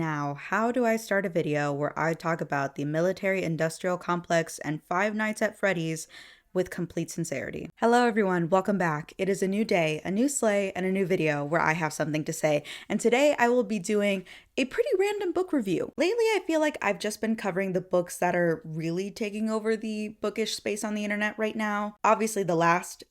Now, how do I start a video where I talk about the military-industrial complex and Five Nights at Freddy's with complete sincerity? Hello everyone, welcome back. It is a new day, a new sleigh, and a new video where I have something to say. And today I will be doing a pretty random book review. Lately, I feel like I've just been covering the books that are really taking over the bookish space on the internet right now. Obviously, the last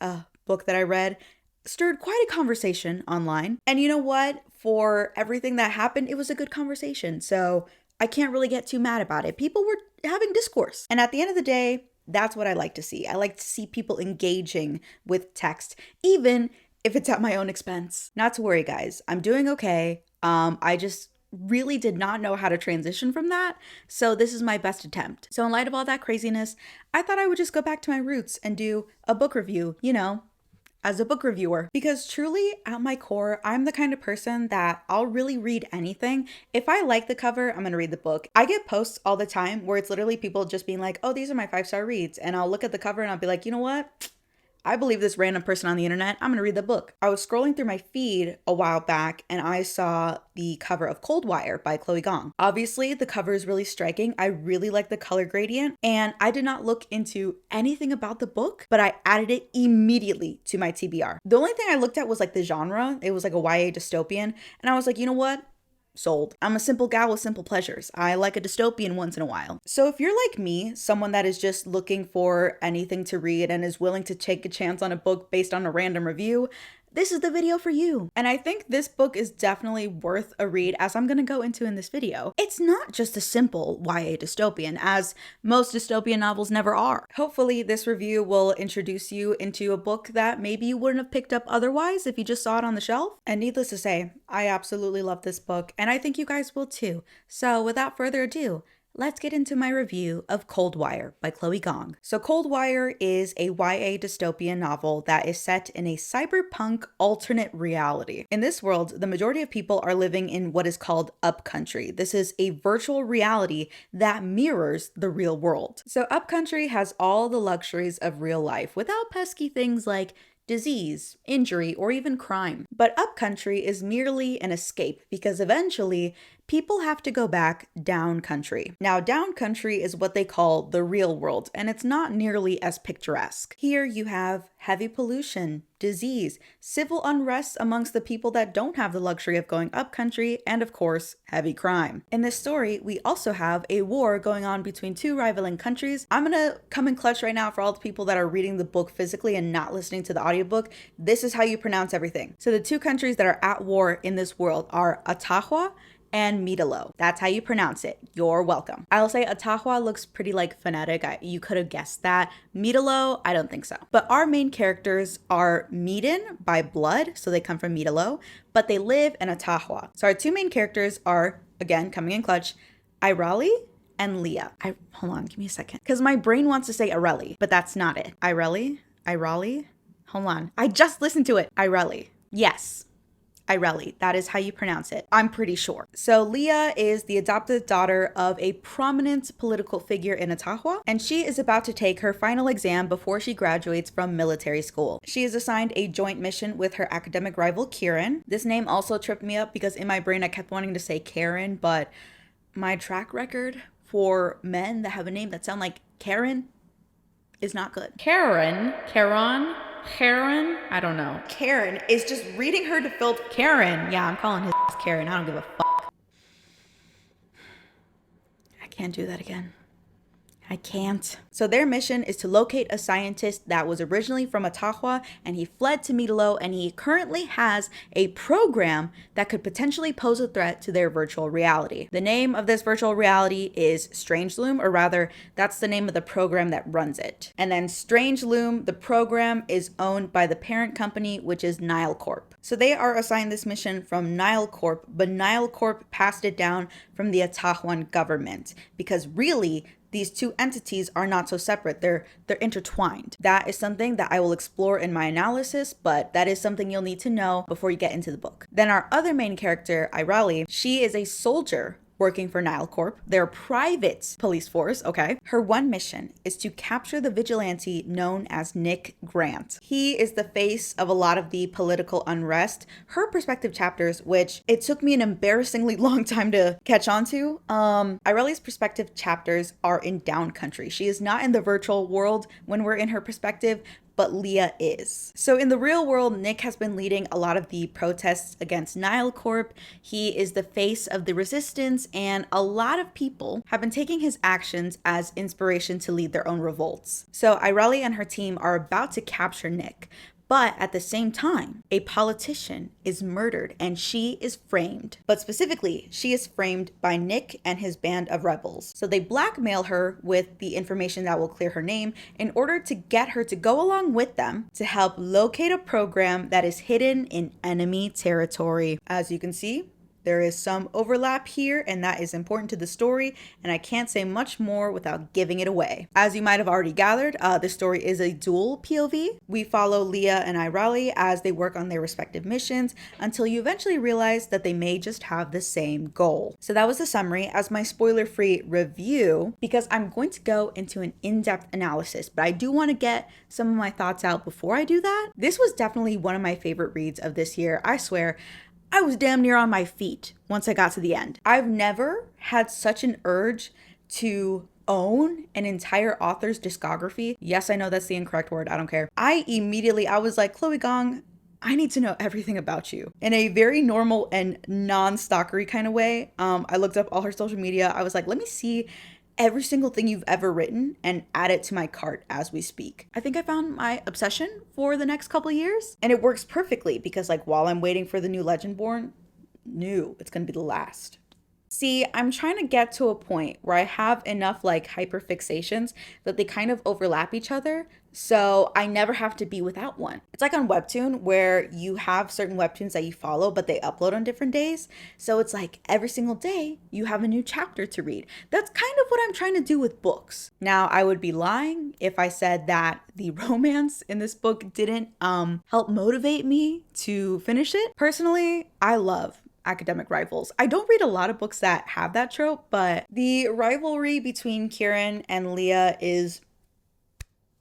book that I read stirred quite a conversation online. And you know what? For everything that happened, it was a good conversation. So I can't really get too mad about it. People were having discourse. And at the end of the day, that's what I like to see. I like to see people engaging with text, even if it's at my own expense. Not to worry, guys. I'm doing okay. I just really did not know how to transition from that. So this is my best attempt. So in light of all that craziness, I thought I would just go back to my roots and do a book review, you know, as a book reviewer, because truly at my core, I'm the kind of person that I'll really read anything. If I like the cover, I'm gonna read the book. I get posts all the time where it's literally people just being like, oh, these are my 5-star reads. And I'll look at the cover and I'll be like, you know what? I believe this random person on the internet. I'm gonna read the book. I was scrolling through my feed a while back and I saw the cover of Coldwire by Chloe Gong. Obviously, the cover is really striking. I really like the color gradient, and I did not look into anything about the book, but I added it immediately to my TBR. The only thing I looked at was like the genre. It was like a YA dystopian, and I was like, you know what? Sold. I'm a simple gal with simple pleasures. I like a dystopian once in a while. So if you're like me, someone that is just looking for anything to read and is willing to take a chance on a book based on a random review, this is the video for you. And I think this book is definitely worth a read, as I'm gonna go into in this video. It's not just a simple YA dystopian, as most dystopian novels never are. Hopefully this review will introduce you into a book that maybe you wouldn't have picked up otherwise if you just saw it on the shelf. And needless to say, I absolutely love this book, and I think you guys will too. So without further ado, let's get into my review of Coldwire by Chloe Gong. So Coldwire is a YA dystopian novel that is set in a cyberpunk alternate reality. In this world, the majority of people are living in what is called Upcountry. This is a virtual reality that mirrors the real world. So Upcountry has all the luxuries of real life without pesky things like disease, injury, or even crime. But Upcountry is merely an escape because eventually people have to go back downcountry. Now, downcountry is what they call the real world, and it's not nearly as picturesque. Here you have heavy pollution, disease, civil unrest amongst the people that don't have the luxury of going upcountry, and of course, heavy crime. In this story, we also have a war going on between two rivaling countries. I'm gonna come in clutch right now for all the people that are reading the book physically and not listening to the audiobook. This is how you pronounce everything. So the two countries that are at war in this world are Ottawa and Midalo. That's how you pronounce it. You're welcome. I'll say Ottawa looks pretty like phonetic. You could have guessed that. Midalo, I don't think so. But our main characters are Medan by blood, so they come from Midalo, but they live in Ottawa. So our two main characters are, again, coming in clutch, Irali and Leah. Hold on, give me a second. Because my brain wants to say Ireli, but that's not it. Irali? Hold on. I just listened to it. Ireli. Yes. Ireli, that is how you pronounce it. I'm pretty sure. So Leah is the adopted daughter of a prominent political figure in Ottawa, and she is about to take her final exam before she graduates from military school. She is assigned a joint mission with her academic rival, Kieran. This name also tripped me up because in my brain I kept wanting to say Karen, but my track record for men that have a name that sound like Karen is not good. Karen, I don't know. Karen is just reading her to fill. Karen, yeah, I'm calling his Karen. I don't give a fuck. I can't do that again. I can't. So their mission is to locate a scientist that was originally from Ottawa, and he fled to Midalo, and he currently has a program that could potentially pose a threat to their virtual reality. The name of this virtual reality is Strangeloom, or rather, that's the name of the program that runs it. And then Strangeloom, the program, is owned by the parent company, which is Nile Corp. So they are assigned this mission from Nile Corp, but Nile Corp passed it down from the Ottawan government, because really, these two entities are not so separate. They're intertwined. That is something that I will explore in my analysis, but that is something you'll need to know before you get into the book. Then our other main character, Irali, she is a soldier working for Nile Corp, their private police force, okay? Her one mission is to capture the vigilante known as Nick Grant. He is the face of a lot of the political unrest. Her perspective chapters, which it took me an embarrassingly long time to catch on to, Irelia's perspective chapters are in down country. She is not in the virtual world when we're in her perspective, but Leah is. So in the real world, Nick has been leading a lot of the protests against Nile Corp. He is the face of the resistance, and a lot of people have been taking his actions as inspiration to lead their own revolts. So Irelia and her team are about to capture Nick. But at the same time, a politician is murdered and she is framed. But specifically, she is framed by Nick and his band of rebels. So they blackmail her with the information that will clear her name in order to get her to go along with them to help locate a program that is hidden in enemy territory. As you can see, there is some overlap here, and that is important to the story, and I can't say much more without giving it away. As you might have already gathered, this story is a dual POV. We follow Leah and Irelia as they work on their respective missions until you eventually realize that they may just have the same goal. So that was the summary as my spoiler-free review, because I'm going to go into an in-depth analysis, but I do want to get some of my thoughts out before I do that. This was definitely one of my favorite reads of this year. I swear, I was damn near on my feet once I got to the end. I've never had such an urge to own an entire author's discography. Yes, I know that's the incorrect word. I don't care. I was like, Chloe Gong, I need to know everything about you. In a very normal and non-stalkery kind of way. I looked up all her social media. I was like, let me see every single thing you've ever written and add it to my cart as we speak. I think I found my obsession for the next couple years, and it works perfectly because like while I'm waiting for the new Legendborn, it's gonna be the last. See, I'm trying to get to a point where I have enough like hyperfixations that they kind of overlap each other, so I never have to be without one. It's like on Webtoon where you have certain Webtoons that you follow, but they upload on different days. So it's like every single day you have a new chapter to read. That's kind of what I'm trying to do with books. Now, I would be lying if I said that the romance in this book didn't help motivate me to finish it. Personally, I love academic rivals. I don't read a lot of books that have that trope, but the rivalry between Kieran and Leah is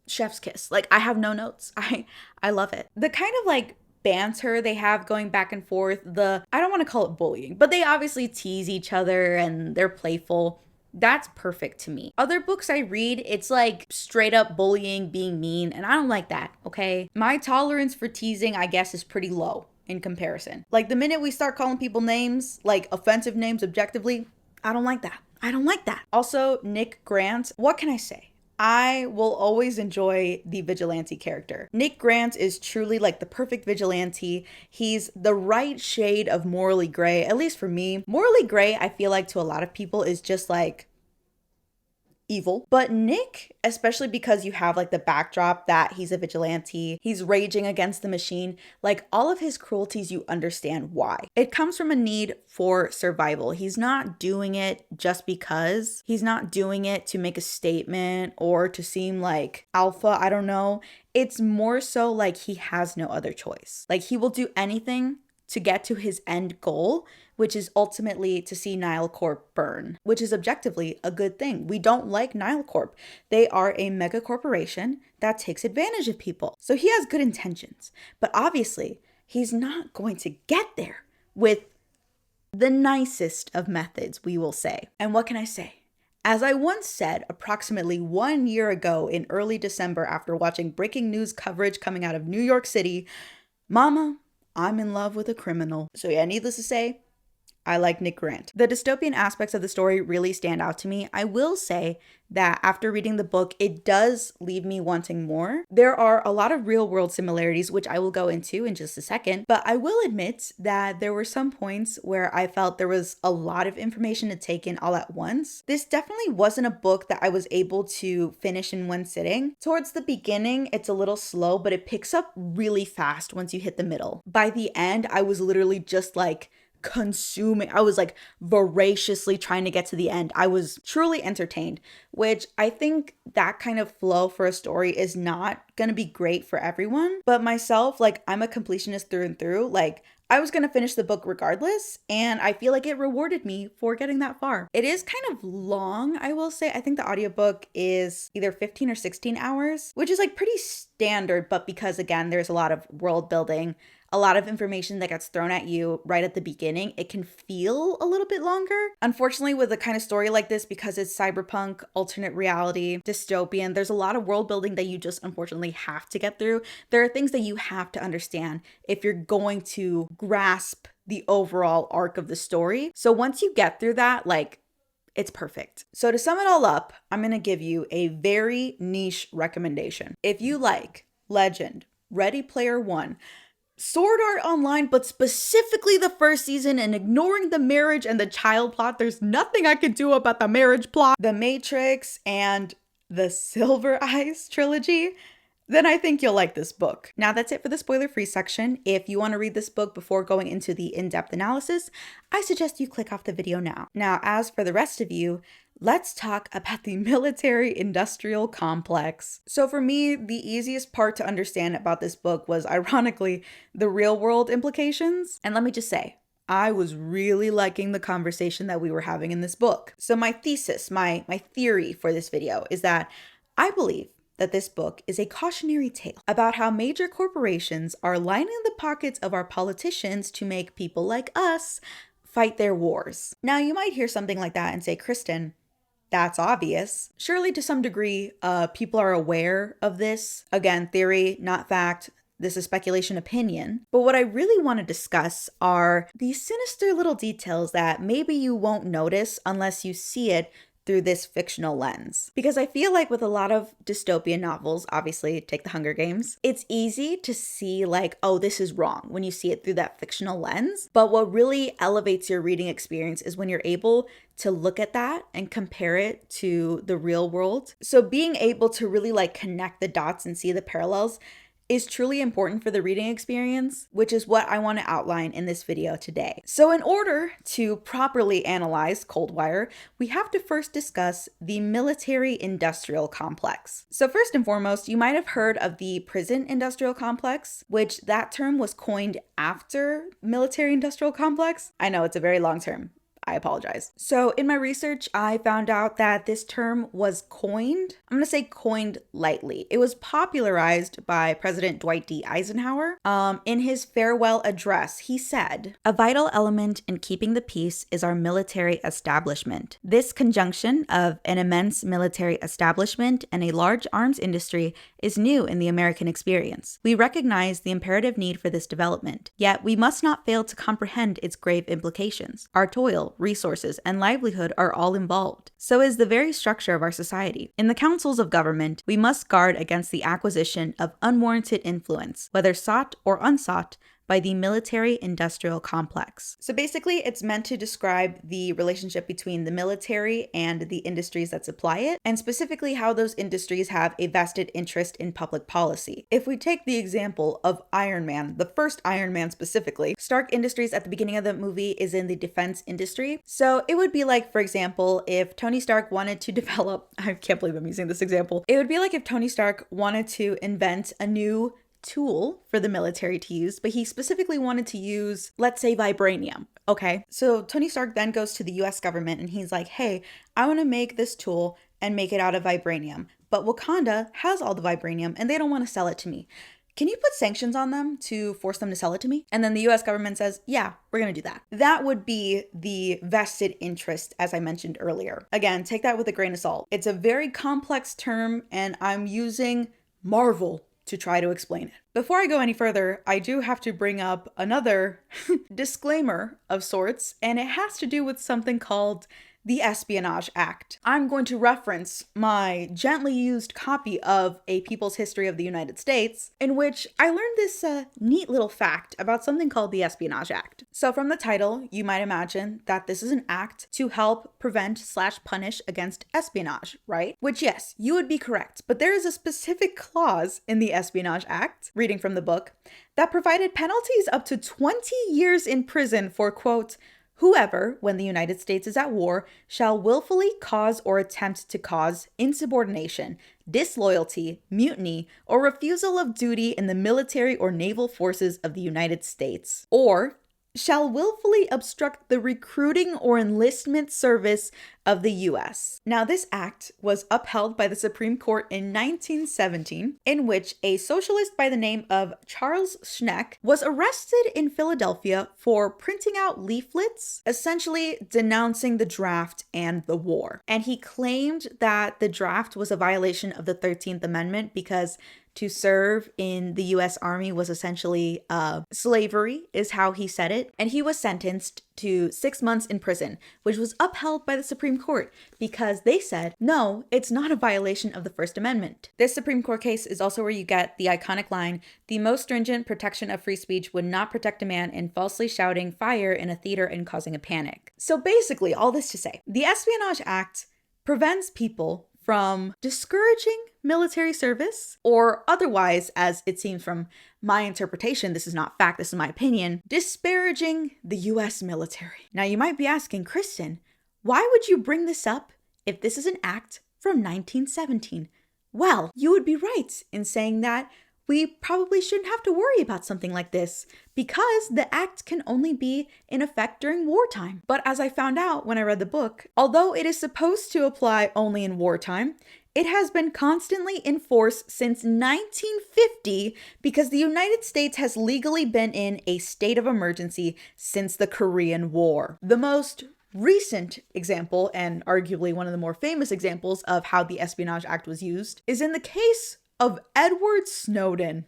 chef's kiss. Like, I have no notes. I love it. The kind of like banter they have going back and forth, I don't want to call it bullying, but they obviously tease each other and they're playful. That's perfect to me. Other books I read, it's like straight up bullying, being mean, and I don't like that, okay? My tolerance for teasing, I guess, is pretty low in comparison. Like the minute we start calling people names, like offensive names objectively, I don't like that. I don't like that. Also, Nick Grant, what can I say? I will always enjoy the vigilante character. Nick Grant is truly like the perfect vigilante. He's the right shade of morally gray, at least for me. Morally gray, I feel like to a lot of people is just like evil. But Nick, especially because you have like the backdrop that he's a vigilante, he's raging against the machine, like all of his cruelties, you understand why. It comes from a need for survival. He's not doing it just because. He's not doing it to make a statement or to seem like alpha, I don't know. It's more so like he has no other choice. Like he will do anything to get to his end goal, which is ultimately to see Nile Corp burn, which is objectively a good thing. We don't like Nile Corp. They are a mega corporation that takes advantage of people. So he has good intentions, but obviously he's not going to get there with the nicest of methods, we will say. And what can I say? As I once said approximately 1 year ago in early December after watching breaking news coverage coming out of New York City, Mama, I'm in love with a criminal. So yeah, needless to say, I like Nick Grant. The dystopian aspects of the story really stand out to me. I will say that after reading the book, it does leave me wanting more. There are a lot of real world similarities, which I will go into in just a second, but I will admit that there were some points where I felt there was a lot of information to take in all at once. This definitely wasn't a book that I was able to finish in one sitting. Towards the beginning, it's a little slow, but it picks up really fast once you hit the middle. By the end, I was literally just like consuming. I was like voraciously trying to get to the end. I was truly entertained, which I think that kind of flow for a story is not going to be great for everyone. But myself, like I'm a completionist through and through. Like I was going to finish the book regardless, and I feel like it rewarded me for getting that far. It is kind of long, I will say. I think the audiobook is either 15 or 16 hours, which is like pretty standard, but because again, there's a lot of world building, a lot of information that gets thrown at you right at the beginning, it can feel a little bit longer. Unfortunately, with a kind of story like this, because it's cyberpunk, alternate reality, dystopian, there's a lot of world building that you just unfortunately have to get through. There are things that you have to understand if you're going to grasp the overall arc of the story. So once you get through that, like, it's perfect. So to sum it all up, I'm going to give you a very niche recommendation. If you like Legend, Ready Player One, Sword Art Online, but specifically the first season, and ignoring the marriage and the child plot, there's nothing I could do about the marriage plot, The Matrix, and the Silver Eyes trilogy, then I think you'll like this book. Now that's it for the spoiler-free section. If you want to read this book before going into the in-depth analysis, I suggest you click off the video now. Now, as for the rest of you, let's talk about the military-industrial complex. So for me, the easiest part to understand about this book was, ironically, the real-world implications. And let me just say, I was really liking the conversation that we were having in this book. So my thesis, my theory for this video is that I believe that this book is a cautionary tale about how major corporations are lining the pockets of our politicians to make people like us fight their wars. Now, you might hear something like that and say, Kristen, that's obvious. Surely to some degree, people are aware of this. Again, theory, not fact. This is speculation, opinion. But what I really want to discuss are these sinister little details that maybe you won't notice unless you see it through this fictional lens. Because I feel like with a lot of dystopian novels, obviously take the Hunger Games, it's easy to see like, oh, this is wrong when you see it through that fictional lens. But what really elevates your reading experience is when you're able to look at that and compare it to the real world. So being able to really like connect the dots and see the parallels is truly important for the reading experience, which is what I want to outline in this video today. So in order to properly analyze Coldwire, we have to first discuss the military-industrial complex. So first and foremost, you might have heard of the prison-industrial complex, which that term was coined after military-industrial complex. I know it's a very long term. I apologize. So in my research, I found out that this term was coined. I'm going to say coined lightly. It was popularized by President Dwight D. Eisenhower. In his farewell address, he said, "A vital element in keeping the peace is our military establishment. This conjunction of an immense military establishment and a large arms industry is new in the American experience. We recognize the imperative need for this development, yet we must not fail to comprehend its grave implications. Our toil, resources, and livelihood are all involved. So is the very structure of our society. In the councils of government, we must guard against the acquisition of unwarranted influence, whether sought or unsought, by the military-industrial complex." So basically, it's meant to describe the relationship between the military and the industries that supply it, and specifically how those industries have a vested interest in public policy. If we take the example of Iron Man, the first Iron Man specifically, Stark Industries at the beginning of the movie is in the defense industry. So it would be like, for example, if Tony Stark wanted to develop, I can't believe I'm using this example, it would be like if Tony Stark wanted to invent a new tool for the military to use, but he specifically wanted to use, let's say, vibranium. Okay, so Tony Stark then goes to the US government and he's like, hey, I want to make this tool and make it out of vibranium, but Wakanda has all the vibranium and they don't want to sell it to me. Can you put sanctions on them to force them to sell it to me? And then the US government says, yeah, we're going to do that. That would be the vested interest, as I mentioned earlier. Again, take that with a grain of salt. It's a very complex term and I'm using Marvel to try to explain it. Before I go any further, I do have to bring up another disclaimer of sorts, and it has to do with something called the Espionage Act. I'm going to reference my gently used copy of A People's History of the United States, in which I learned this neat little fact about something called the Espionage Act. So from the title, you might imagine that this is an act to help prevent/punish against espionage, right? Which, yes, you would be correct, but there is a specific clause in the Espionage Act, reading from the book, that provided penalties up to 20 years in prison for, quote, "Whoever, when the United States is at war, shall willfully cause or attempt to cause insubordination, disloyalty, mutiny, or refusal of duty in the military or naval forces of the United States, or shall willfully obstruct the recruiting or enlistment service of the U.S. Now, this act was upheld by the Supreme Court in 1917, in which a socialist by the name of Charles Schneck was arrested in Philadelphia for printing out leaflets, essentially denouncing the draft and the war. And he claimed that the draft was a violation of the 13th Amendment because to serve in the U.S. Army was essentially slavery, is how he said it. And he was sentenced to 6 months in prison, which was upheld by the Supreme Court because they said, no, it's not a violation of the First Amendment. This Supreme Court case is also where you get the iconic line, "The most stringent protection of free speech would not protect a man in falsely shouting fire in a theater and causing a panic." So basically, all this to say, the Espionage Act prevents people from discouraging military service, or otherwise, as it seems from my interpretation, this is not fact, this is my opinion, disparaging the US military. Now you might be asking, Kristen, why would you bring this up if this is an act from 1917? Well, you would be right in saying that we probably shouldn't have to worry about something like this because the act can only be in effect during wartime. But as I found out when I read the book, although it is supposed to apply only in wartime, it has been constantly in force since 1950 because the United States has legally been in a state of emergency since the Korean War. The most recent example, and arguably one of the more famous examples of how the Espionage Act was used, is in the case of Edward Snowden.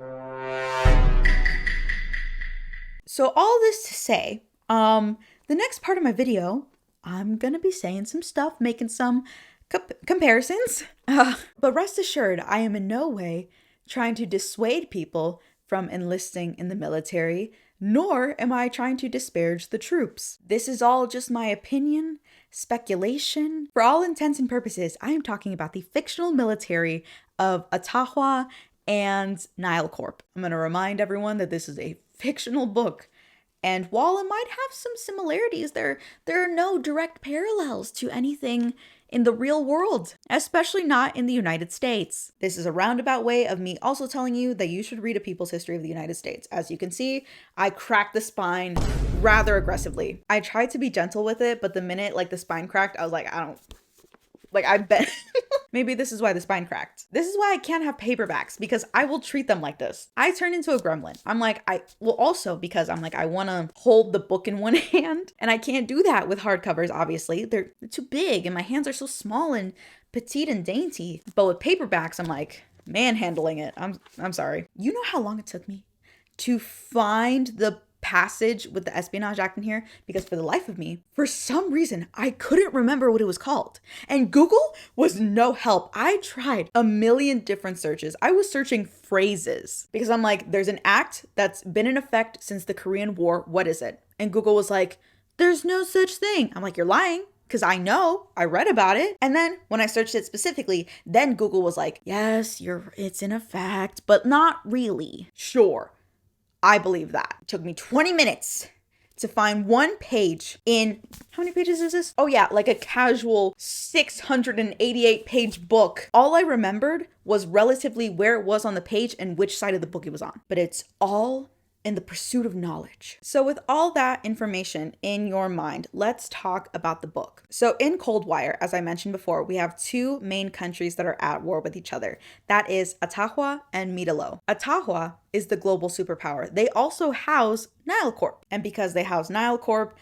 So all this to say, the next part of my video, I'm gonna be saying some stuff, making some comparisons, but rest assured, I am in no way trying to dissuade people from enlisting in the military, nor am I trying to disparage the troops. This is all just my opinion, speculation. For all intents and purposes, I am talking about the fictional military of Ottawa and Nile Corp. I'm going to remind everyone that this is a fictional book, and while it might have some similarities, there are no direct parallels to anything in the real world, especially not in the United States. This is a roundabout way of me also telling you that you should read A People's History of the United States. As you can see, I cracked the spine rather aggressively. I tried to be gentle with it, but the minute the spine cracked, I was like, I bet maybe this is why the spine cracked. This is why I can't have paperbacks, because I will treat them like this. I turn into a gremlin. Also because I want to hold the book in one hand, and I can't do that with hardcovers, obviously. They're too big and my hands are so small and petite and dainty. But with paperbacks, I'm manhandling it. I'm sorry. You know how long it took me to find the passage with the Espionage Act in here? Because for the life of me, for some reason, I couldn't remember what it was called. And Google was no help. I tried a million different searches. I was searching phrases because I'm there's an act that's been in effect since the Korean War. What is it? And Google was like, there's no such thing. I'm you're lying. Because I know, I read about it. And then when I searched it specifically, then Google was like, yes, it's in effect, but not really. Sure. I believe that. It took me 20 minutes to find one page in, how many pages is this? Oh yeah, a casual 688 page book. All I remembered was relatively where it was on the page and which side of the book it was on. But it's all in the pursuit of knowledge. So with all that information in your mind, let's talk about the book. So in Coldwire, as I mentioned before, we have two main countries that are at war with each other. That is Ottawa and Midalo. Ottawa is the global superpower. They also house Nile Corp. And because they house Nile Corp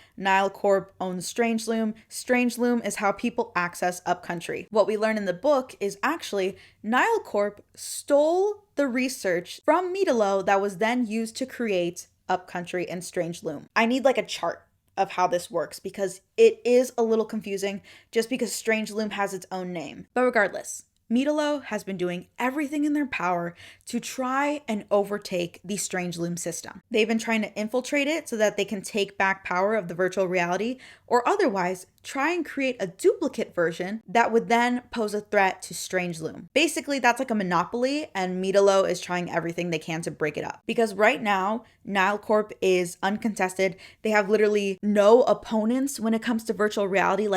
owns Strangeloom. Strangeloom is how people access Upcountry. What we learn in the book is actually Nile Corp stole the research from Midalo that was then used to create Upcountry and Strangeloom. I need a chart of how this works because it is a little confusing just because Strangeloom has its own name. But regardless, Midalo has been doing everything in their power to try and overtake the Strangeloom system. They've been trying to infiltrate it so that they can take back power of the virtual reality, or otherwise try and create a duplicate version that would then pose a threat to Strangeloom. Basically, that's a monopoly, and Midalo is trying everything they can to break it up. Because right now, Nile Corp is uncontested. They have literally no opponents when it comes to virtual reality.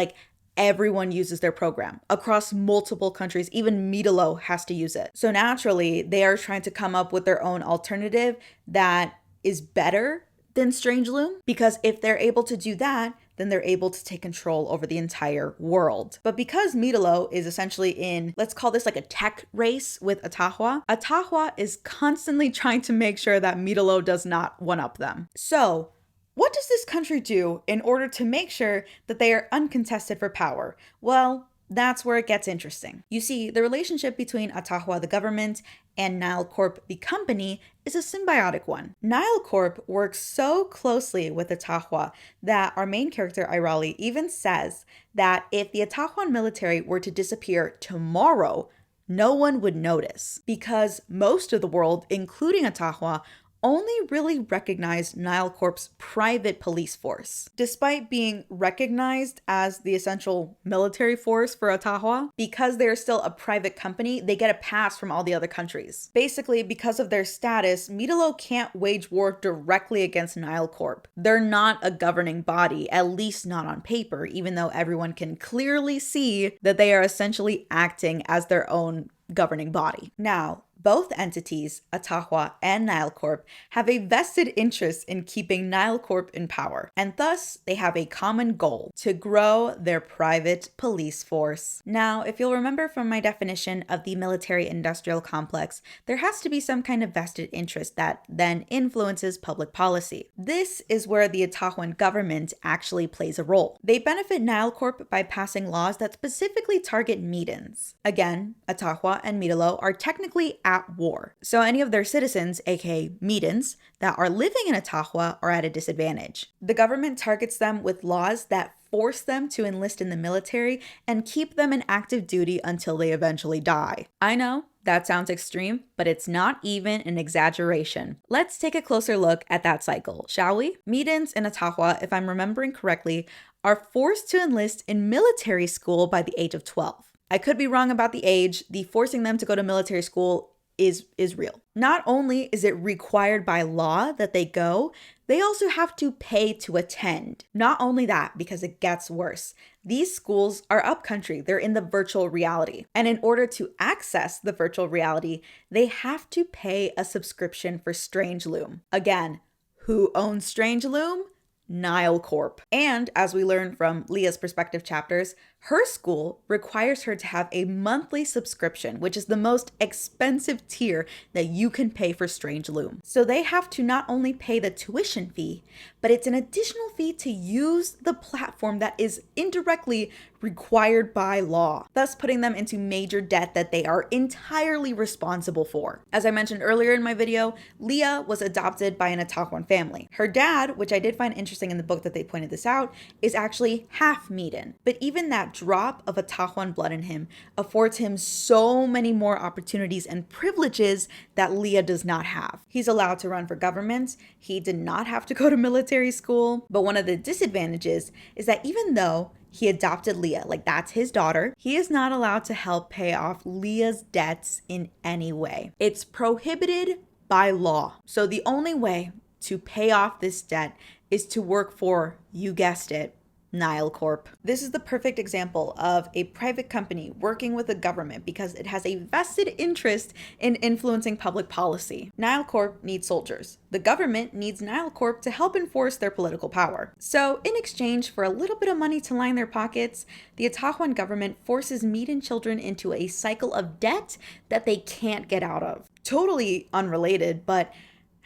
everyone uses their program across multiple countries. Even Midalo has to use it. So naturally, they are trying to come up with their own alternative that is better than Strange Loom, because if they're able to do that, then they're able to take control over the entire world. But because Midalo is essentially in, let's call this like a tech race with Atahua, Atahua is constantly trying to make sure that Midalo does not one-up them. So what does this country do in order to make sure that they are uncontested for power? Well, that's where it gets interesting. You see, the relationship between Atahua, the government, and Nile Corp, the company, is a symbiotic one. Nile Corp works so closely with Atahua that our main character, Irali, even says that if the Atahuan military were to disappear tomorrow, no one would notice, because most of the world, including Atahua, only really recognized Nile Corp's private police force. Despite being recognized as the essential military force for Atahua, because they're still a private company, they get a pass from all the other countries. Basically, because of their status, Midalo can't wage war directly against Nile Corp. They're not a governing body, at least not on paper, even though everyone can clearly see that they are essentially acting as their own governing body. Now, both entities, Atahua and Nile Corp, have a vested interest in keeping Nile Corp in power, and thus they have a common goal: to grow their private police force. Now, if you'll remember from my definition of the military-industrial complex, there has to be some kind of vested interest that then influences public policy. This is where the Atahuan government actually plays a role. They benefit Nile Corp by passing laws that specifically target Medans. Again, Atahua and Midalo are technically at war, so any of their citizens, aka Medans, that are living in Atahua are at a disadvantage. The government targets them with laws that force them to enlist in the military and keep them in active duty until they eventually die. I know, that sounds extreme, but it's not even an exaggeration. Let's take a closer look at that cycle, shall we? Medans in Atahua, if I'm remembering correctly, are forced to enlist in military school by the age of 12. I could be wrong about the age. The forcing them to go to military school is real. Not only is it required by law that they go, they also have to pay to attend. Not only that, because it gets worse. These schools are upcountry. They're in the virtual reality. And in order to access the virtual reality, they have to pay a subscription for Strange Loom. Again, who owns Strange Loom? Nile Corp. And as we learn from Leah's perspective chapters, her school requires her to have a monthly subscription, which is the most expensive tier that you can pay for Strange Loom. So they have to not only pay the tuition fee, but it's an additional fee to use the platform that is indirectly required by law, thus putting them into major debt that they are entirely responsible for. As I mentioned earlier in my video, Leah was adopted by an Atahuan family. Her dad, which I did find interesting in the book that they pointed this out, is actually half Medan. But even that drop of Atahuan blood in him affords him so many more opportunities and privileges that Leah does not have. He's allowed to run for government. He did not have to go to military school. But one of the disadvantages is that even though he adopted Leah, like that's his daughter, he is not allowed to help pay off Leah's debts in any way. It's prohibited by law. So the only way to pay off this debt is to work for, you guessed it, Nile Corp. This is the perfect example of a private company working with the government because it has a vested interest in influencing public policy. Nile Corp needs soldiers. The government needs Nile Corp to help enforce their political power. So in exchange for a little bit of money to line their pockets, the Atahuan government forces Medan children into a cycle of debt that they can't get out of. Totally unrelated, but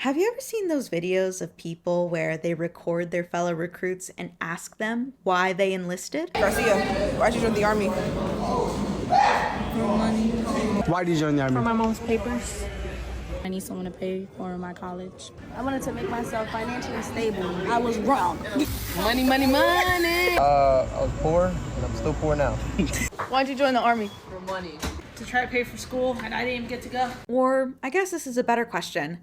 have you ever seen those videos of people where they record their fellow recruits and ask them why they enlisted? Garcia, why'd you join the army? For money. Why did you join the army? For my mom's papers. I need someone to pay for my college. I wanted to make myself financially stable. I was wrong. Money, money, money. I was poor, and I'm still poor now. Why'd you join the army? For money. To try to pay for school, and I didn't even get to go. Or I guess this is a better question.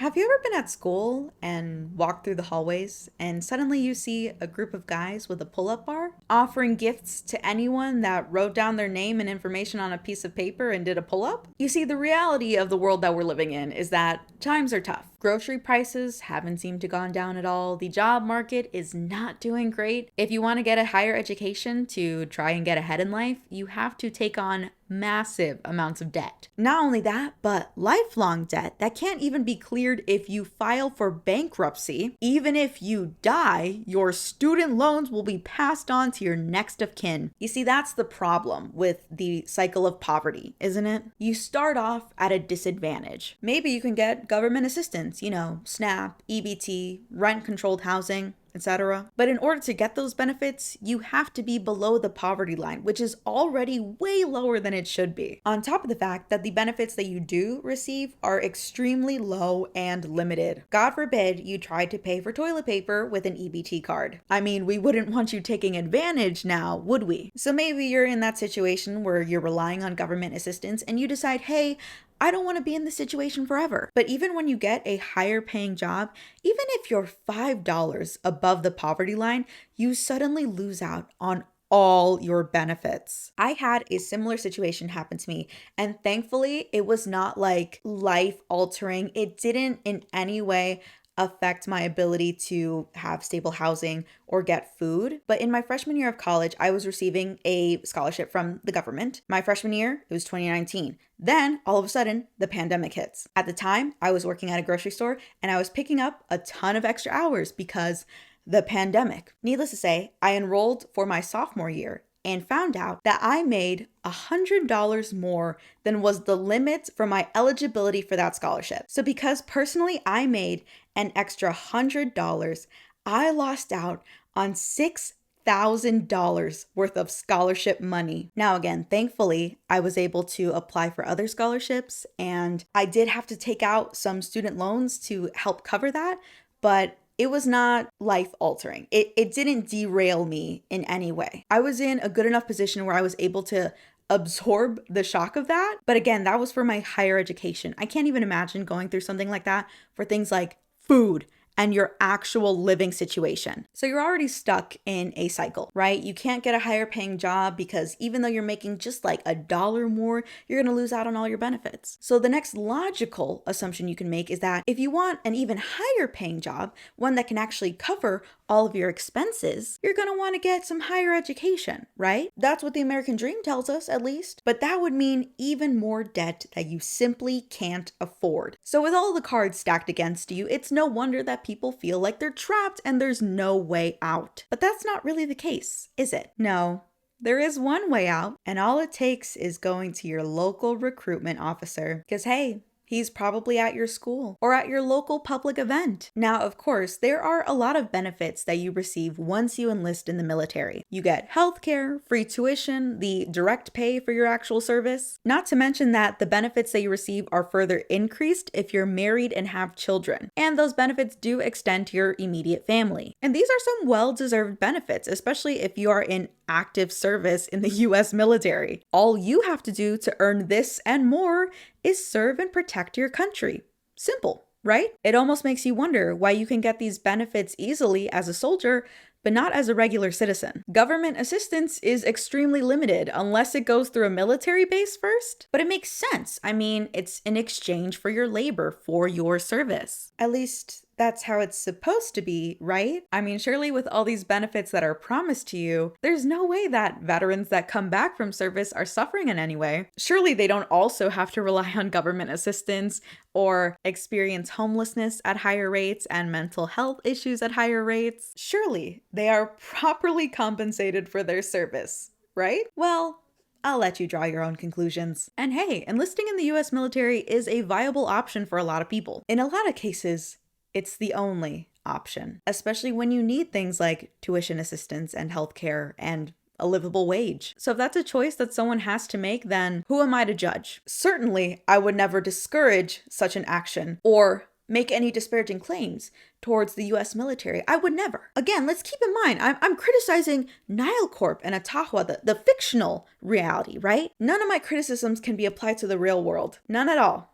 Have you ever been at school and walked through the hallways and suddenly you see a group of guys with a pull-up bar offering gifts to anyone that wrote down their name and information on a piece of paper and did a pull-up? You see, the reality of the world that we're living in is that times are tough. Grocery prices haven't seemed to gone down at all. The job market is not doing great. If you want to get a higher education to try and get ahead in life, you have to take on massive amounts of debt. Not only that, but lifelong debt that can't even be cleared if you file for bankruptcy. Even if you die, your student loans will be passed on to your next of kin. You see, that's the problem with the cycle of poverty, isn't it? You start off at a disadvantage. Maybe you can get government assistance, SNAP, EBT, rent-controlled housing, etc. But in order to get those benefits, you have to be below the poverty line, which is already way lower than it should be. On top of the fact that the benefits that you do receive are extremely low and limited. God forbid you tried to pay for toilet paper with an EBT card. I mean, we wouldn't want you taking advantage now, would we? So maybe you're in that situation where you're relying on government assistance and you decide, hey, I don't want to be in this situation forever. But even when you get a higher paying job, even if you're $5 above the poverty line, you suddenly lose out on all your benefits. I had a similar situation happen to me, and thankfully it was not like life altering. It didn't in any way affect my ability to have stable housing or get food. But in my freshman year of college, I was receiving a scholarship from the government. My freshman year, it was 2019. Then all of a sudden, the pandemic hits. At the time, I was working at a grocery store and I was picking up a ton of extra hours because the pandemic. Needless to say, I enrolled for my sophomore year and found out that I made $100 more than was the limit for my eligibility for that scholarship. So because personally I made an extra $100, I lost out on $6,000 worth of scholarship money. Now again, thankfully, I was able to apply for other scholarships and I did have to take out some student loans to help cover that, but it was not life altering. It didn't derail me in any way. I was in a good enough position where I was able to absorb the shock of that. But again, that was for my higher education. I can't even imagine going through something like that for things like food and your actual living situation. So you're already stuck in a cycle, right? You can't get a higher paying job because even though you're making just like $1 more, you're gonna lose out on all your benefits. So the next logical assumption you can make is that if you want an even higher paying job, one that can actually cover all of your expenses, you're gonna wanna get some higher education, right? That's what the American dream tells us, at least. But that would mean even more debt that you simply can't afford. So with all the cards stacked against you, it's no wonder that people feel like they're trapped and there's no way out. But that's not really the case, is it? No. There is one way out, and all it takes is going to your local recruitment officer. Because hey, he's probably at your school or at your local public event. Now, of course, there are a lot of benefits that you receive once you enlist in the military. You get healthcare, free tuition, the direct pay for your actual service. Not to mention that the benefits that you receive are further increased if you're married and have children. And those benefits do extend to your immediate family. And these are some well-deserved benefits, especially if you are in active service in the US military. All you have to do to earn this and more is serve and protect your country. Simple, right? It almost makes you wonder why you can get these benefits easily as a soldier, but not as a regular citizen. Government assistance is extremely limited unless it goes through a military base first. But it makes sense. I mean, it's in exchange for your labor for your service. At least that's how it's supposed to be, right? I mean, surely with all these benefits that are promised to you, there's no way that veterans that come back from service are suffering in any way. Surely they don't also have to rely on government assistance or experience homelessness at higher rates and mental health issues at higher rates. Surely they are properly compensated for their service, right? Well, I'll let you draw your own conclusions. And hey, enlisting in the US military is a viable option for a lot of people. In a lot of cases, it's the only option, especially when you need things like tuition assistance and healthcare and a livable wage. So if that's a choice that someone has to make, then who am I to judge? Certainly, I would never discourage such an action or make any disparaging claims towards the US military. I would never. Again, let's keep in mind, I'm criticizing Nile Corp and Atahua, the fictional reality, right? None of my criticisms can be applied to the real world. None at all.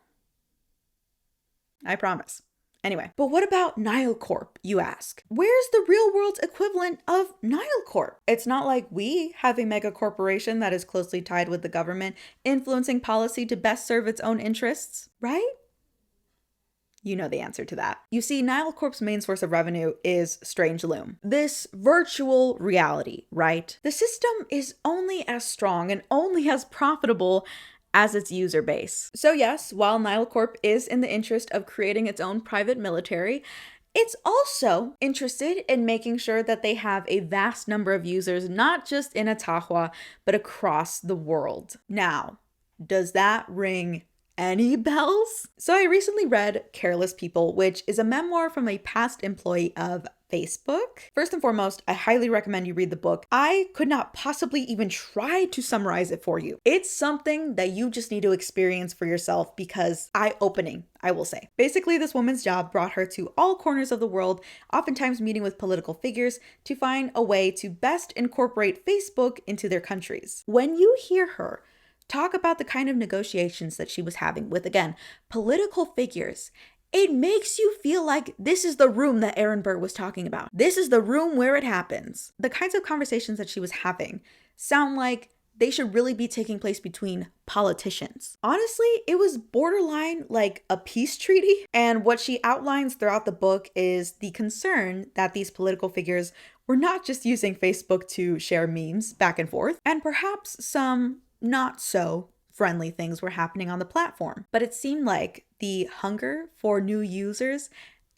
I promise. Anyway, but what about Nile Corp, you ask? Where's the real world's equivalent of Nile Corp? It's not like we have a mega corporation that is closely tied with the government, influencing policy to best serve its own interests, right? You know the answer to that. You see, Nile Corp's main source of revenue is Strange Loom. This virtual reality, right? The system is only as strong and only as profitable as its user base. So yes, while Nile Corp is in the interest of creating its own private military, it's also interested in making sure that they have a vast number of users, not just in Atahua, but across the world. Now, does that ring any bells? So I recently read Careless People, which is a memoir from a past employee of Facebook. First and foremost, I highly recommend you read the book. I could not possibly even try to summarize it for you. It's something that you just need to experience for yourself because eye-opening, I will say. Basically, this woman's job brought her to all corners of the world, oftentimes meeting with political figures to find a way to best incorporate Facebook into their countries. When you hear her talk about the kind of negotiations that she was having with, again, political figures, it makes you feel like this is the room that Aaron Burr was talking about. This is the room where it happens. The kinds of conversations that she was having sound like they should really be taking place between politicians. Honestly, it was borderline like a peace treaty. And what she outlines throughout the book is the concern that these political figures were not just using Facebook to share memes back and forth, and perhaps some not so friendly things were happening on the platform. But it seemed like the hunger for new users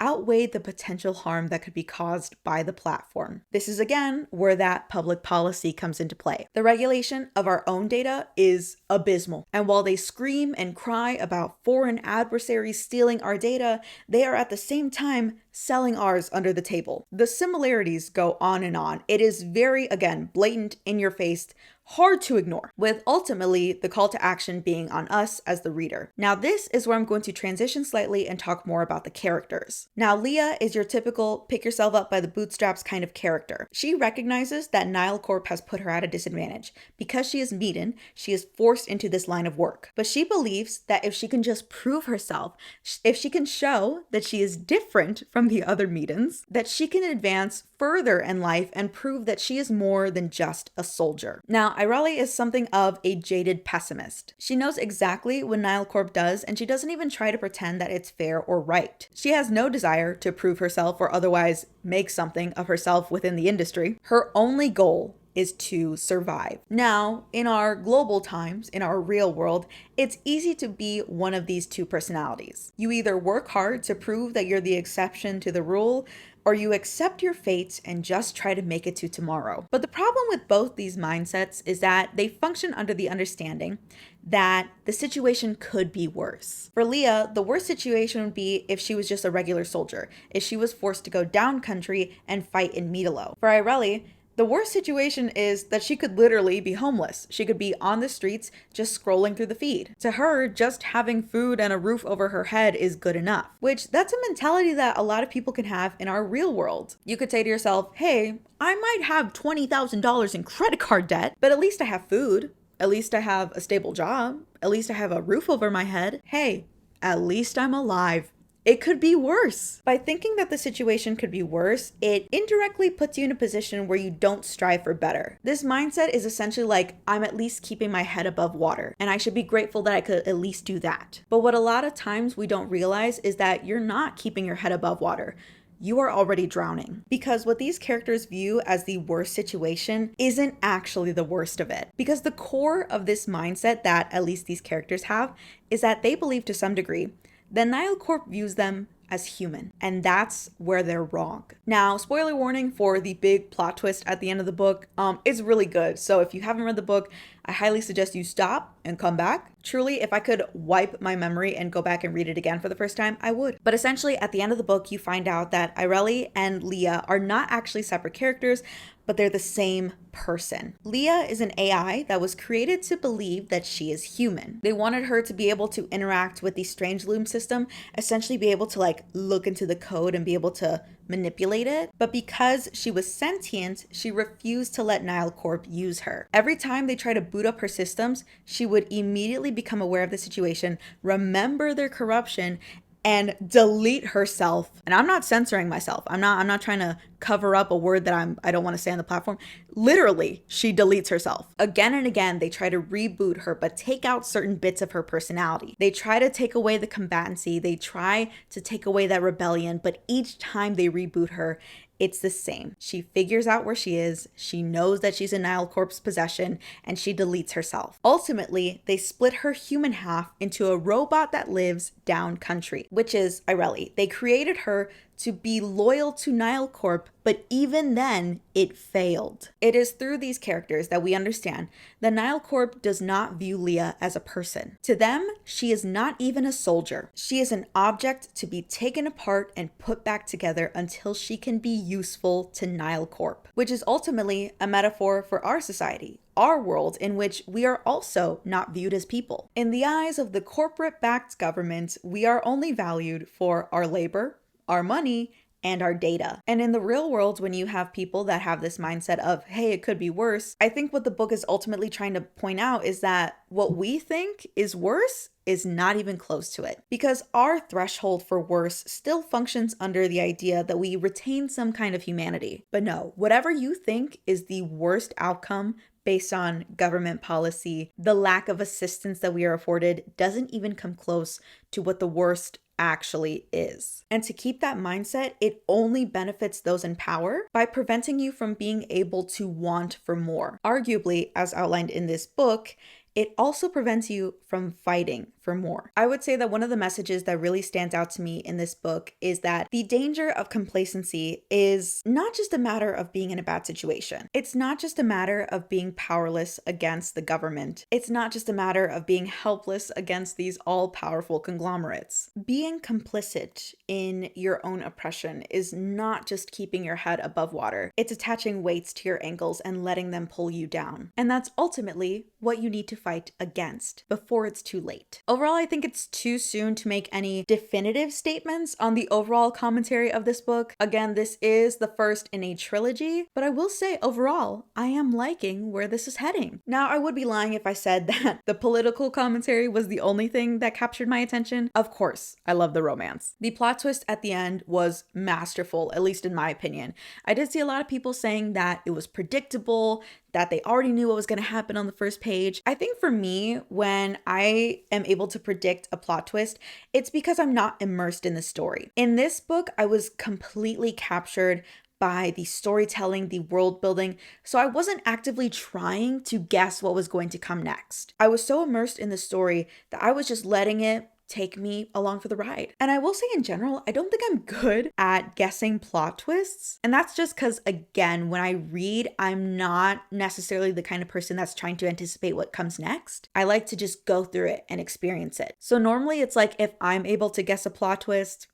outweighed the potential harm that could be caused by the platform. This is again where that public policy comes into play. The regulation of our own data is abysmal. And while they scream and cry about foreign adversaries stealing our data, they are at the same time selling ours under the table. The similarities go on and on. It is very, again, blatant, in your face, hard to ignore, with ultimately the call to action being on us as the reader. Now, this is where I'm going to transition slightly and talk more about the characters. Now, Leah is your typical pick yourself up by the bootstraps kind of character. She recognizes that Nile Corp has put her at a disadvantage. Because she is Medan, she is forced into this line of work. But she believes that if she can just prove herself, if she can show that she is different from the other Medans, that she can advance further in life and prove that she is more than just a soldier. Now, Irali is something of a jaded pessimist. She knows exactly what Nile Corp does, and she doesn't even try to pretend that it's fair or right. She has no desire to prove herself or otherwise make something of herself within the industry. Her only goal is to survive. Now, in our global times, in our real world, it's easy to be one of these two personalities. You either work hard to prove that you're the exception to the rule, or you accept your fate and just try to make it to tomorrow. But the problem with both these mindsets is that they function under the understanding that the situation could be worse. For Leah, the worst situation would be if she was just a regular soldier, if she was forced to go down country and fight in Midalo. For Ireli, the worst situation is that she could literally be homeless. She could be on the streets just scrolling through the feed. To her, just having food and a roof over her head is good enough, which that's a mentality that a lot of people can have in our real world. You could say to yourself, hey, I might have $20,000 in credit card debt, but at least I have food. At least I have a stable job. At least I have a roof over my head. Hey, at least I'm alive. It could be worse. By thinking that the situation could be worse, it indirectly puts you in a position where you don't strive for better. This mindset is essentially like, I'm at least keeping my head above water, and I should be grateful that I could at least do that. But what a lot of times we don't realize is that you're not keeping your head above water. You are already drowning. Because what these characters view as the worst situation isn't actually the worst of it. Because the core of this mindset that at least these characters have is that they believe to some degree the Nile Corp views them as human, and that's where they're wrong. Now, spoiler warning for the big plot twist at the end of the book. It's really good, so if you haven't read the book, I highly suggest you stop and come back. Truly, if I could wipe my memory and go back and read it again for the first time, I would. But essentially, at the end of the book, you find out that Ireli and Leah are not actually separate characters, but they're the same person. Leah is an AI that was created to believe that she is human. They wanted her to be able to interact with the Strange Loom system, essentially be able to look into the code and be able to manipulate it. But because she was sentient, she refused to let Nile Corp use her. Every time they tried to boot up her systems, she would immediately become aware of the situation, remember their corruption, and delete herself. And I'm not censoring myself. I'm not trying to cover up a word that I don't want to say on the platform. Literally, she deletes herself. Again and again, they try to reboot her, but take out certain bits of her personality. They try to take away the combatancy. They try to take away that rebellion, but each time they reboot her, it's the same. She figures out where she is, she knows that she's in Nile Corp's possession, and she deletes herself. Ultimately, they split her human half into a robot that lives down country, which is Ireli. They created her to be loyal to Nile Corp, but even then, it failed. It is through these characters that we understand that Nile Corp does not view Leah as a person. To them, she is not even a soldier. She is an object to be taken apart and put back together until she can be useful to Nile Corp, which is ultimately a metaphor for our society, our world, in which we are also not viewed as people. In the eyes of the corporate-backed government, we are only valued for our labor, our money, and our data. And in the real world, when you have people that have this mindset of, hey, it could be worse, I think what the book is ultimately trying to point out is that what we think is worse is not even close to it. Because our threshold for worse still functions under the idea that we retain some kind of humanity. But no, whatever you think is the worst outcome based on government policy, the lack of assistance that we are afforded doesn't even come close to what the worst actually is. And to keep that mindset, it only benefits those in power by preventing you from being able to want for more. Arguably, as outlined in this book, it also prevents you from fighting for more. I would say that one of the messages that really stands out to me in this book is that the danger of complacency is not just a matter of being in a bad situation. It's not just a matter of being powerless against the government. It's not just a matter of being helpless against these all-powerful conglomerates. Being complicit in your own oppression is not just keeping your head above water. It's attaching weights to your ankles and letting them pull you down. And that's ultimately what you need to fight against before it's too late. Overall, I think it's too soon to make any definitive statements on the overall commentary of this book. Again, this is the first in a trilogy, but I will say overall, I am liking where this is heading. Now, I would be lying if I said that the political commentary was the only thing that captured my attention. Of course, I love the romance. The plot twist at the end was masterful, at least in my opinion. I did see a lot of people saying that it was predictable, that they already knew what was going to happen on the first page. I think for me, when I am able to predict a plot twist, it's because I'm not immersed in the story. In this book, I was completely captured by the storytelling, the world building, so I wasn't actively trying to guess what was going to come next. I was so immersed in the story that I was just letting it take me along for the ride. And I will say in general, I don't think I'm good at guessing plot twists. And that's just because, again, when I read, I'm not necessarily the kind of person that's trying to anticipate what comes next. I like to just go through it and experience it. So normally it's like if I'm able to guess a plot twist,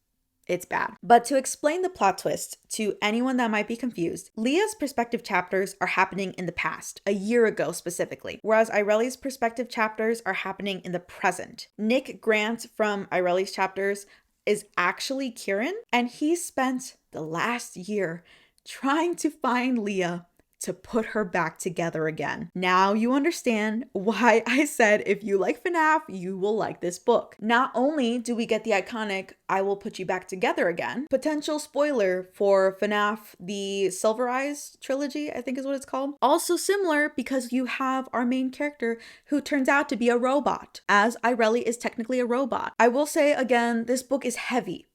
it's bad. But to explain the plot twist to anyone that might be confused, Leah's perspective chapters are happening in the past, a year ago specifically, whereas Ireli's perspective chapters are happening in the present. Nick Grant from Ireli's chapters is actually Kieran, and he spent the last year trying to find Leah to put her back together again. Now you understand why I said if you like FNAF, you will like this book. Not only do we get the iconic "I will put you back together again," potential spoiler for FNAF, the Silver Eyes trilogy, I think is what it's called. Also similar because you have our main character who turns out to be a robot, as Ireli is technically a robot. I will say again, this book is heavy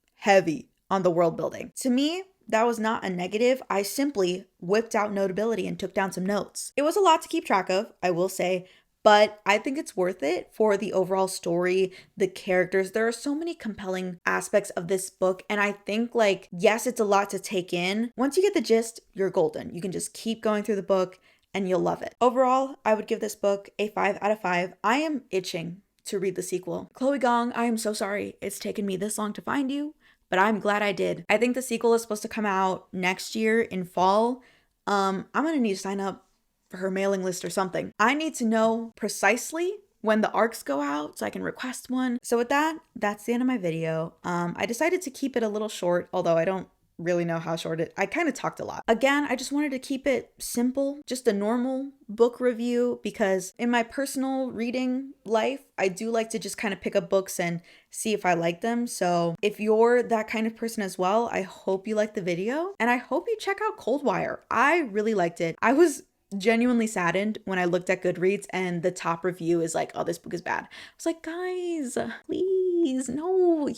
on the world building. To me, that was not a negative. I simply whipped out Notability and took down some notes. It was a lot to keep track of, I will say, but I think it's worth it for the overall story, the characters. There are so many compelling aspects of this book, and I think, like, yes, it's a lot to take in. Once you get the gist, you're golden. You can just keep going through the book and you'll love it. Overall, I would give this book a 5 out of 5. I am itching to read the sequel. Chloe Gong, I am so sorry it's taken me this long to find you, but I'm glad I did. I think the sequel is supposed to come out next year in fall. I'm gonna need to sign up for her mailing list or something. I need to know precisely when the arcs go out so I can request one. So with that, that's the end of my video. I decided to keep it a little short, although I don't really know how short I kind of talked a lot. Again, I just wanted to keep it simple, just a normal book review, because in my personal reading life, I do like to just kind of pick up books and see if I like them. So if you're that kind of person as well, I hope you like the video and I hope you check out Coldwire. I really liked it. I was genuinely saddened when I looked at Goodreads and the top review is like, oh, this book is bad. I was like, guys, please, no,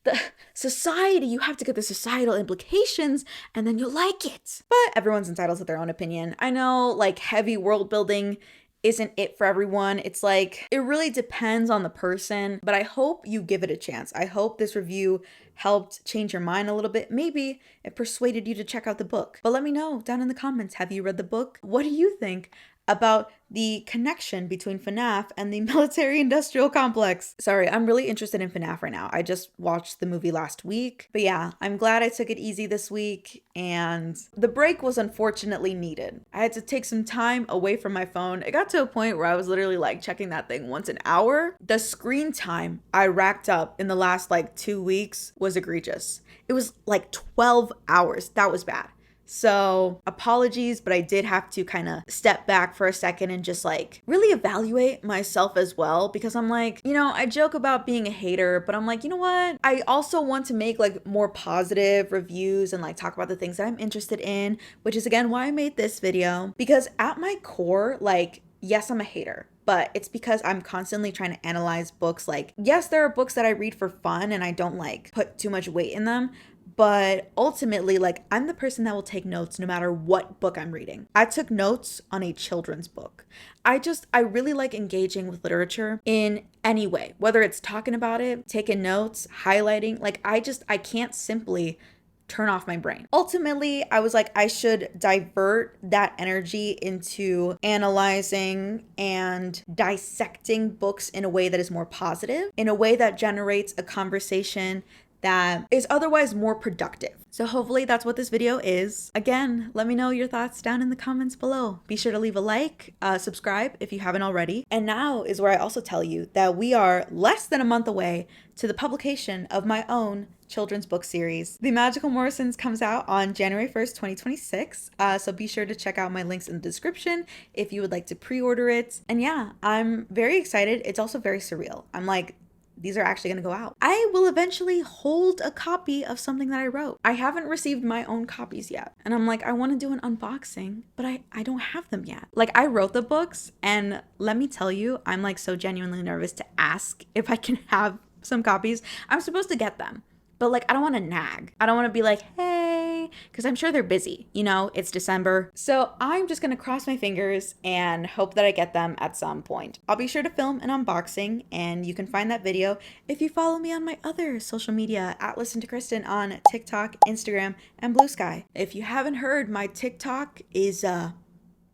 the society, you have to get the societal implications and then you'll like it. But everyone's entitled to their own opinion. I know like heavy world building isn't it for everyone. It's like, it really depends on the person, but I hope you give it a chance. I hope this review helped change your mind a little bit. Maybe it persuaded you to check out the book. But let me know down in the comments, have you read the book? What do you think about the connection between FNAF and the military-industrial complex? Sorry, I'm really interested in FNAF right now. I just watched the movie last week. But yeah, I'm glad I took it easy this week, and the break was unfortunately needed. I had to take some time away from my phone. It got to a point where I was literally like checking that thing once an hour. The screen time I racked up in the last like 2 weeks was egregious. It was like 12 hours. That was bad. So apologies, but I did have to kind of step back for a second and just like really evaluate myself as well, because I'm like, you know, I joke about being a hater, but I'm like, you know what? I also want to make like more positive reviews and like talk about the things that I'm interested in, which is again why I made this video, because at my core, like, yes, I'm a hater, but it's because I'm constantly trying to analyze books. Like, yes, there are books that I read for fun and I don't like put too much weight in them. But ultimately, like, I'm the person that will take notes no matter what book I'm reading. I took notes on a children's book. I really like engaging with literature in any way, whether it's talking about it, taking notes, highlighting. Like, I can't simply turn off my brain. Ultimately, I was like, I should divert that energy into analyzing and dissecting books in a way that is more positive, in a way that generates a conversation that is otherwise more productive. So hopefully that's what this video is. Again, let me know your thoughts down in the comments below. Be sure to leave a like, subscribe if you haven't already. And now is where I also tell you that we are less than a month away to the publication of my own children's book series. The Magical Morrisons comes out on January 1st, 2026. So be sure to check out my links in the description if you would like to pre-order it. And yeah, I'm very excited. It's also very surreal. I'm like, these are actually going to go out. I will eventually hold a copy of something that I wrote. I haven't received my own copies yet. And I'm like, I want to do an unboxing, but I don't have them yet. Like, I wrote the books, and let me tell you, I'm like so genuinely nervous to ask if I can have some copies. I'm supposed to get them, but like, I don't want to nag. I don't want to be like, hey, because I'm sure they're busy. You know, it's December. So I'm just going to cross my fingers and hope that I get them at some point. I'll be sure to film an unboxing, and you can find that video if you follow me on my other social media at Listen to Kristen on TikTok, Instagram, and BlueSky. If you haven't heard, my TikTok is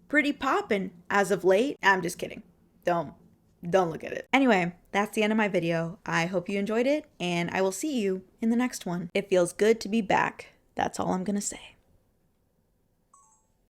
pretty poppin' as of late. I'm just kidding. Don't look at it. Anyway, that's the end of my video. I hope you enjoyed it, and I will see you in the next one. It feels good to be back. That's all I'm gonna say.